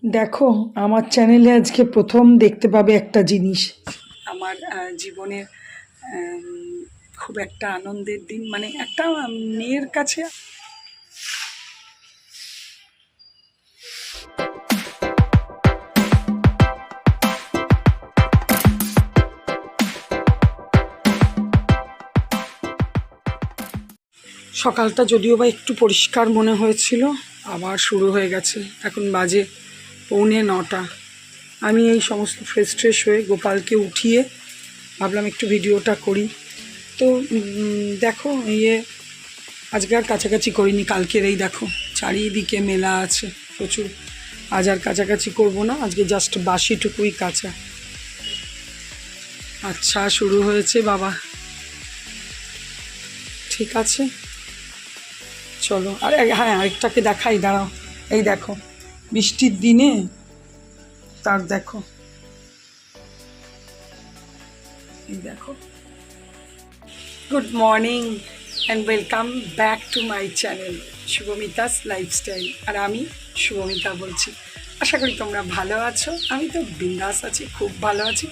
দেখো, আমার চ্যানেলে আজকে প্রথম দেখতে পাবে একটা জিনিস। আমার জীবনের খুব একটা আনন্দের দিন, মানে একটা মেয়ের কাছে। সকালটা যদিও বা একটু পরিষ্কার মনে হয়েছিল, আবার শুরু হয়ে গেছে। এখন বাজে 8:45। আমি এই সমস্ত ফ্রেশ হয়ে গোপালকে উঠিয়ে ভাবলাম একটু ভিডিওটা করি। তো দেখো, আজকে আর কাছাকাছি করিনি, কালকের এই দেখো চারিদিকে মেলা আছে প্রচুর। আজ আর কাছাকাছি করবো না, আজকে জাস্ট বাসিটুকুই কাঁচা। আচ্ছা, শুরু হয়েছে বাবা, ঠিক আছে চলো। আর হ্যাঁ, আরেকটাকে দেখাই, দাঁড়াও। এই দেখো, বৃষ্টির দিনে তার দেখো, এই দেখো। Good morning and welcome back to my channel Shubhamita's lifestyle. আর আমি শুভমিতা বলছি। আশা করি তোমরা ভালো আছো। আমি তো বিন্দাস আছি, খুব ভালো আছি।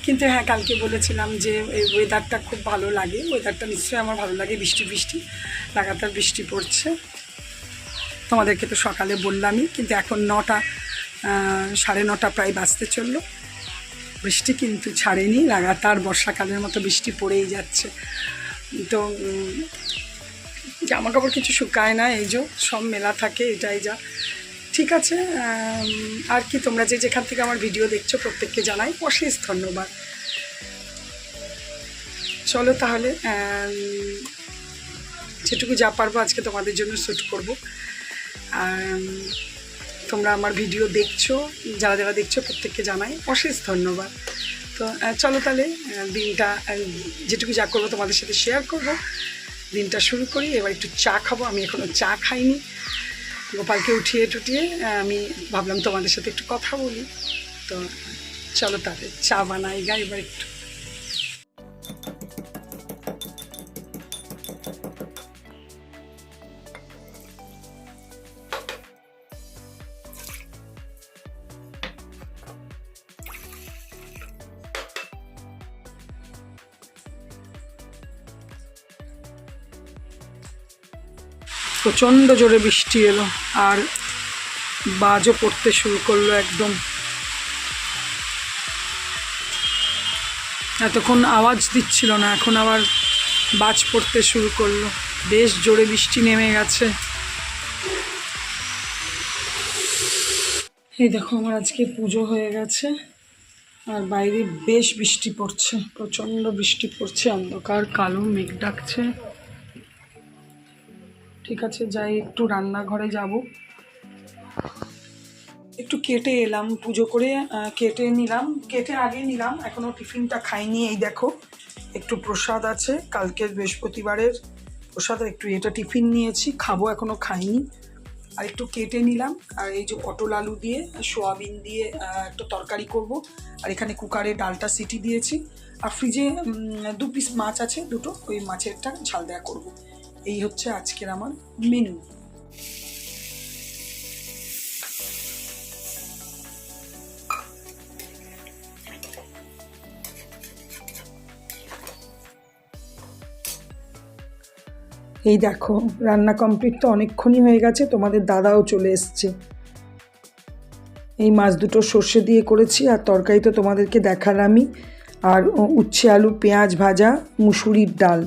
কিন্তু হ্যাঁ, কালকে বলেছিলাম যে এই ওয়েদারটা খুব ভালো লাগে। ওয়েদারটা নিশ্চয়ই আমার ভালো লাগে। বৃষ্টি বৃষ্টি লাগাতার বৃষ্টি পড়ছে, তোমাদেরকে তো সকালে বললামই। কিন্তু এখন 9:30 প্রায় বাজতে চললো, বৃষ্টি কিন্তু ছাড়েনি। লাগাতার বর্ষাকালের মতো বৃষ্টি পড়েই যাচ্ছে। তো জামা কাপড় কিছু শুকায় না, এই যে সব মেলা থাকে, এটাই যা। ঠিক আছে, আর কি, তোমরা যে যেখান থেকে আমার ভিডিও দেখছো প্রত্যেককে জানাই অশেষ ধন্যবাদ। চলো তাহলে, যেটুকু যা পারবো আজকে তোমাদের জন্য শ্যুট করবো। তোমরা আমার ভিডিও দেখছো, যারা যারা দেখছো প্রত্যেককে জানাই অশেষ ধন্যবাদ। তো চলো তাহলে দিনটা যেটুকু যা করবো তোমাদের সাথে শেয়ার করবো। দিনটা শুরু করি। এবার একটু চা খাবো, আমি এখনও চা খাইনি। গোপালকে উঠিয়ে টুটিয়ে আমি ভাবলাম তোমাদের সাথে একটু কথা বলি। তো চলো তাহলে চা বানাই গা এবার একটু। প্রচণ্ড জোরে বৃষ্টি এলো, আর বাজও পড়তে শুরু করলো একদম। এতক্ষণ আওয়াজ দিচ্ছিল না, এখন আবার বাজ পড়তে শুরু করলো। বেশ জোরে বৃষ্টি নেমে গেছে। এই দেখো, আমার আজকে পুজো হয়ে গেছে, আর বাইরে বেশ বৃষ্টি পড়ছে, প্রচণ্ড বৃষ্টি পড়ছে, অন্ধকার কালো মেঘ ডাকছে। ঠিক আছে, যাই একটু রান্নাঘরে যাব। একটু কেটে এলাম, পুজো করে কেটে আগে নিলাম, এখনও টিফিনটা খাইনি। এই দেখো, একটু প্রসাদ আছে কালকের বৃহস্পতিবারের প্রসাদ, একটু এটা টিফিন নিয়েছি, খাবো, এখনও খাইনি। আর একটু কেটে নিলাম, আর এই যে পটল আলু দিয়ে সোয়াবিন দিয়ে একটু তরকারি করব। আর এখানে কুকারে ডালটা সিটি দিয়েছি, আর ফ্রিজে 2 পিস মাছ আছে, দুটো, ওই মাছেরটা ঝাল দেওয়া করবো। এই হচ্ছে আজকের আমার মেনু। এই দেখো, রান্না কমপ্লিট তো অনেকক্ষণই হয়ে গেছে, তোমাদের দাদাও চলে এসছে। এই মাছ দুটো সর্ষে দিয়ে করেছি, আর তরকারি তো তোমাদেরকে দেখালামই। আর উচ্ছে আলু পেঁয়াজ ভাজা, মুসুরির ডাল।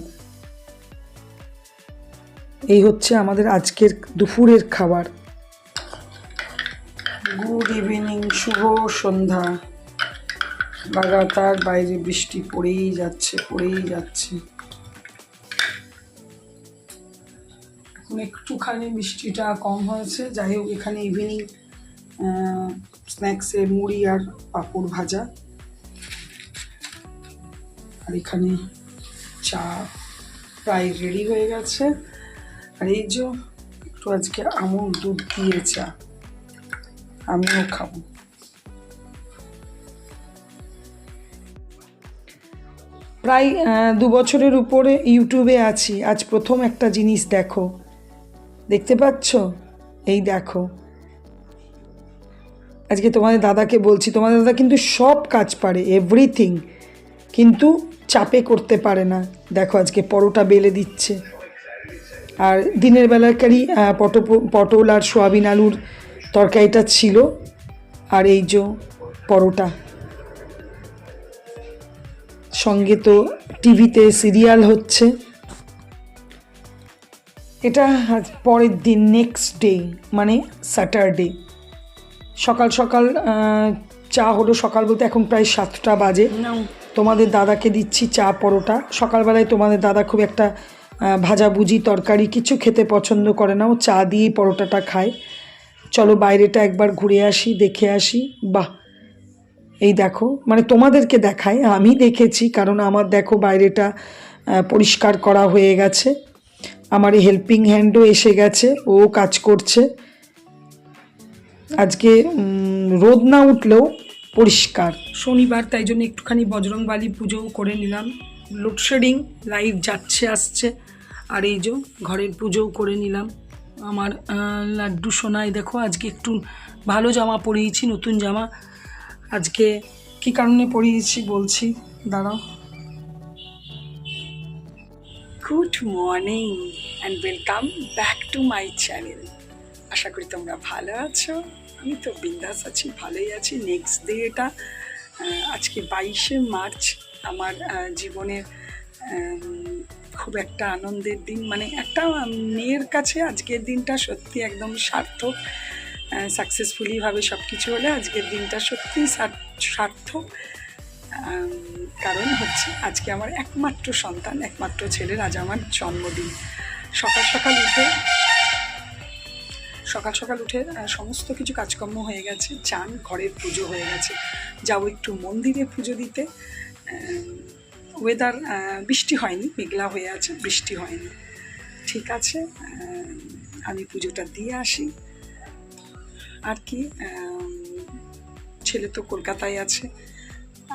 এই হচ্ছে আমাদের আজকের দুপুরের খাবার। গুড ইভিনিং, শুভ সন্ধ্যা। লাগাতার বাইরে বৃষ্টি পড়েই যাচ্ছে। এখন একটুখানি বৃষ্টিটা কম হয়েছে। যাই হোক, এখানে ইভিনিং স্ন্যাক্সে মুড়ি আর পাঁপড় ভাজা, আর এখানে চা প্রায় রেডি হয়ে গেছে। আর এই যে একটু আজকে আমুল দুধ দিয়ে চা, আমিও খাবো। প্রায় 2 বছরের উপরে ইউটিউবে আছি, আজ প্রথম একটা জিনিস দেখো, দেখতে পাচ্ছ? এই দেখো, আজকে তোমাদের দাদাকে বলছি, তোমাদের দাদা কিন্তু সব কাজ পারে, এভরিথিং, কিন্তু চাপে করতে পারে না। দেখো আজকে পরোটা বেলে দিচ্ছে। আর দিনের বেলাকারই পটল আর সোয়াবিন আলুর তরকারিটা ছিল, আর এই যে পরোটা। সঙ্গে তো টিভিতে সিরিয়াল হচ্ছে। এটা পরের দিন, নেক্সট ডে, মানে স্যাটারডে। সকাল সকাল চা হলো। সকাল বলতে এখন প্রায় 7টা বাজে। তোমাদের দাদাকে দিচ্ছি চা পরোটা। সকালবেলায় তোমাদের দাদা খুব একটা ভাজাভুজি তরকারি কিছু খেতে পছন্দ করে না, ও চা দিয়েই পরোটাটা খায়। চলো বাইরেটা একবার ঘুরে আসি, দেখে আসি। বাহ, এই দেখো, মানে তোমাদেরকে দেখায়, আমি দেখেছি, কারণ আমার দেখো বাইরেটা পরিষ্কার করা হয়ে গেছে। আমার এই হেল্পিং হ্যান্ডও এসে গেছে, ও কাজ করছে। আজকে রোদ না উঠলেও পরিষ্কার। শনিবার, তাই জন্য একটুখানি বজরংবলী পুজোও করে নিলাম। লোডশেডিং, লাইট যাচ্ছে আসছে। আর এই যে ঘরের পুজোও করে নিলাম। আমার লাড্ডু সোনাই দেখো আজকে একটু ভালো জামা পরিয়েছি, নতুন জামা। আজকে কি কারণে পরিয়েছি বলছি, দাঁড়াও। Good morning and welcome back to my channel. আশা করি তোমরা ভালো আছো। আমি তো বিন্দাস আছি, ভালোই আছি। নেক্সট ডে এটা, আজকে 22শে মার্চ। আমার জীবনের খুব একটা আনন্দের দিন, মানে একটা মেয়ের কাছে আজকের দিনটা সত্যি একদম সার্থক। সাকসেসফুলিভাবে সব কিছু হলে আজকের দিনটা সত্যিই সার্থক। কারণ হচ্ছে আজকে আমার একমাত্র সন্তান, একমাত্র ছেলের আজ আমার জন্মদিন। সকাল সকাল উঠে সমস্ত কিছু কাজকর্ম হয়ে গেছে, চান, ঘরের পুজো হয়ে গেছে। যাবো একটু মন্দিরে পুজো দিতে। ওয়েদার বৃষ্টি হয়নি, মেঘলা হয়ে আছে, বৃষ্টি হয়নি। ঠিক আছে, আমি পুজোটা দিয়ে আসি। আর কি, ছেলে তো কলকাতায় আছে,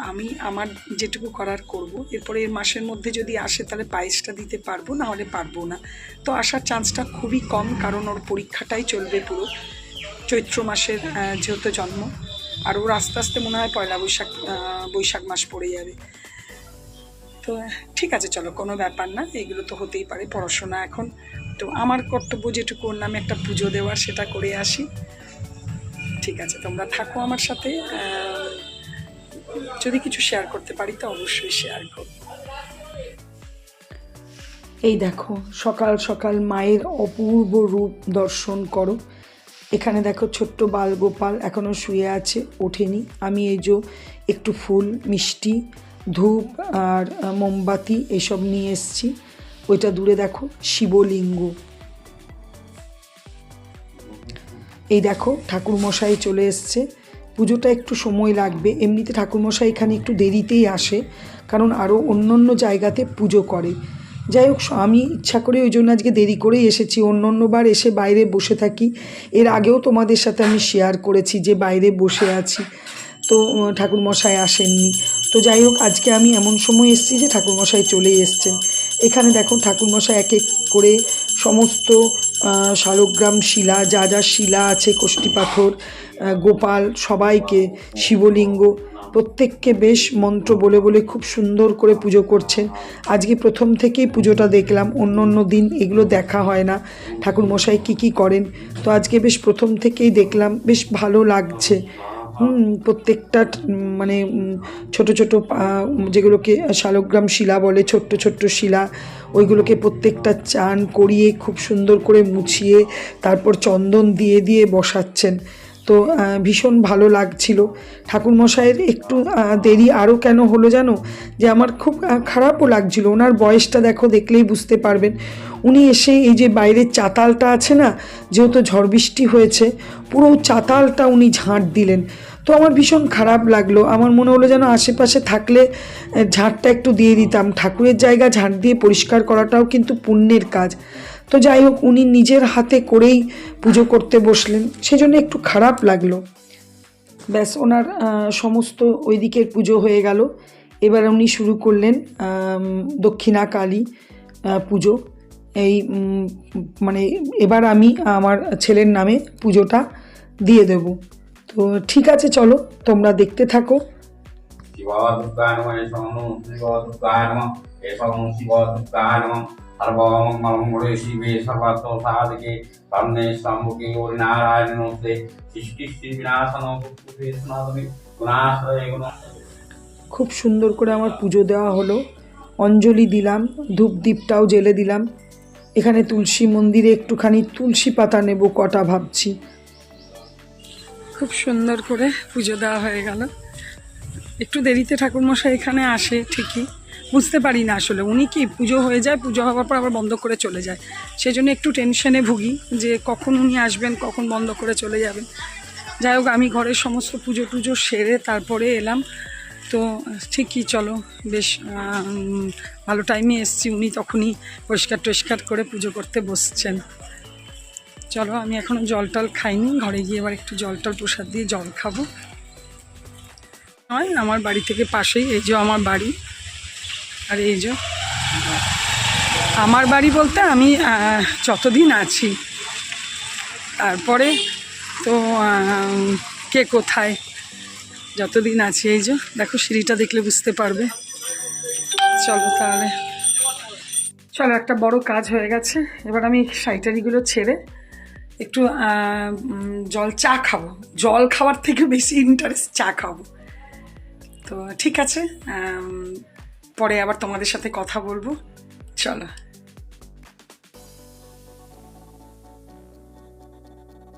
আমি আমার যেটুকু করার করব। এরপরে এই মাসের মধ্যে যদি আসে তাহলে 22টা দিতে পারবো, না হলে পারবো না। তো আসার চান্সটা খুবই কম, কারণ ওর পরীক্ষাটাই চলবে পুরো চৈত্র মাসের, যেহেতু জন্ম। আর ওর আস্তে আস্তে মনে হয় পয়লা বৈশাখ মাস পড়ে যাবে। তো ঠিক আছে, চলো, কোনো ব্যাপার না, এগুলো তো হতেই পারে, পড়াশোনা এখন। তো আমার কর্তব্য যেটুকু ওর নামে একটা পুজো দেওয়ার, সেটা করে আসি। ঠিক আছে, তোমরা থাকো আমার সাথে। যদি কিছু শেয়ার করতে পারি তো অবশ্যই শেয়ার করব। এই দেখো, সকাল সকাল মায়ের অপূর্ব রূপ দর্শন করো। এখানে দেখো ছোট্ট বালগোপাল এখনও শুয়ে আছে, ওঠেনি। আমি এই যে একটু ফুল, মিষ্টি, ধূপ আর মোমবাতি এসব নিয়ে এসেছি। ওইটা দূরে দেখো শিবলিঙ্গ। এই দেখো ঠাকুরমশাই চলে এসছে। পুজোটা একটু সময় লাগবে, এমনিতে ঠাকুরমশাই এখানে একটু দেরিতেই আসে, কারণ আরও অন্য জায়গাতে পুজো করে। যাই হোক, আমি ইচ্ছা করে ওই জন্য আজকে দেরি করেই এসেছি। অন্যবার এসে বাইরে বসে থাকি। এর আগেও তোমাদের সাথে আমি শেয়ার করেছি যে বাইরে বসে আছি, তো ঠাকুরমশাই আসেননি। তো যাই হোক, আজকে আমি এমন সময় এসেছি যে ঠাকুরমশাই চলেই এসছেন। এখানে দেখো ঠাকুরমশাই এক এক করে সমস্ত শালগ্রাম শিলা, যা যা শিলা আছে, কষ্টি পাথর, গোপাল, সবাইকে, শিবলিঙ্গ, প্রত্যেককে বেশ মন্ত্র বলে বলে খুব সুন্দর করে পুজো করছেন। আজকে প্রথম থেকেই পুজোটা দেখলাম, অন্য দিন এগুলো দেখা হয় না, ঠাকুরমশাই কী করেন। তো আজকে বেশ প্রথম থেকেই দেখলাম, বেশ ভালো লাগছে। প্রত্যেকটা মানে ছোট ছোট যেগুলোকে শালগ্রাম শিলা বলে, ছোট্ট শিলা, ওইগুলোকে প্রত্যেকটা চান করিয়ে খুব সুন্দর করে মুছিয়ে তারপর চন্দন দিয়ে দিয়ে বসাচ্ছেন। তো ভীষণ ভালো লাগছিল। ঠাকুরমশাইয়ের একটু দেরি আরও কেন হলো জানো, যে আমার খুব খারাপও লাগছিল। ওনার বয়সটা দেখো, দেখলেই বুঝতে পারবেন। উনি এসে এই যে বাইরের চাতালটা আছে না, যেহেতু ঝড় বৃষ্টি হয়েছে, পুরো চাতালটা উনি ঝাঁট দিলেন। তো আমার ভীষণ খারাপ লাগলো। আমার মনে হলো যেন আশেপাশে থাকলে ঝাঁটটা একটু দিয়ে দিতাম। ঠাকুরের জায়গা ঝাঁট দিয়ে পরিষ্কার করাটাও কিন্তু পুণ্যের কাজ। তো যাই হোক, উনি নিজের হাতে করেই পুজো করতে বসলেন, সেজন্য একটু খারাপ লাগলো। ব্যাস, ওনার সমস্ত ওই দিকের পুজো হয়ে গেল। এবার উনি শুরু করলেন দক্ষিণা কালী পুজো। এই মানে এবার আমি আমার ছেলের নামে পুজোটা দিয়ে দেব। তো তো ঠিক আছে, চলো তোমরা দেখতে থাকো। শিব দুর্গায় নমঃ এষং শিব দুর্গায় নমঃ এষং শিব দুর্গায় নমঃ সর্বমঙ্গলমঙ্গলে শিবে সর্বার্থ সাধকে শরণ্যে ত্র্যম্বকে গৌরী নারায়ণে নমস্তে। সৃষ্টি বিনাশন সনাতনে গুণাশ্রয়ে গুণ। খুব সুন্দর করে আমার পুজো দেওয়া হলো, অঞ্জলি দিলাম, ধূপ দীপটাও জ্বেলে দিলাম। এখানে তুলসী মন্দিরে একটুখানি তুলসী পাতা নেব কটা ভাবছি। খুব সুন্দর করে পুজো দেওয়া হয়ে গেল। একটু দেরিতে ঠাকুরমশাই এখানে আসে ঠিকই, বুঝতে পারি না আসলে উনি কি পুজো হয়ে যায়, পুজো হওয়ার পর আবার বন্ধ করে চলে যায়, সেই জন্য একটু টেনশনে ভুগি যে কখন উনি আসবেন, কখন বন্ধ করে চলে যাবেন। যাই হোক, আমি ঘরের সমস্ত পুজো টুজো সেরে তারপরে এলাম। তো ঠিকই, চলো বেশ ভালো টাইমে এসছি। উনি তখনই পরিষ্কার টরিষ্কার করে পুজো করতে বসছেন। চলো, আমি এখনও জল টল খাইনি, ঘরে গিয়ে এবার একটু জল টল প্রসাদ দিয়ে জল খাবো। হয় আমার বাড়ি থেকে পাশেই, এই যে আমার বাড়ি, আর এই যে আমার বাড়ি বলতে আমি যতদিন আছি, তারপরে তো কে কোথায়, যতদিন আছি। এই যে দেখো, সিঁড়িটা দেখলে বুঝতে পারবে। চলো তাহলে, চলো, একটা বড় কাজ হয়ে গেছে। এবার আমি শাড়িটারিগুলো ছেড়ে একটু চা খাবো। জল খাওয়ার থেকে বেশি ইন্টারেস্ট চা খাবো। তো ঠিক আছে, পরে আবার তোমাদের সাথে কথা বলবো। চলো।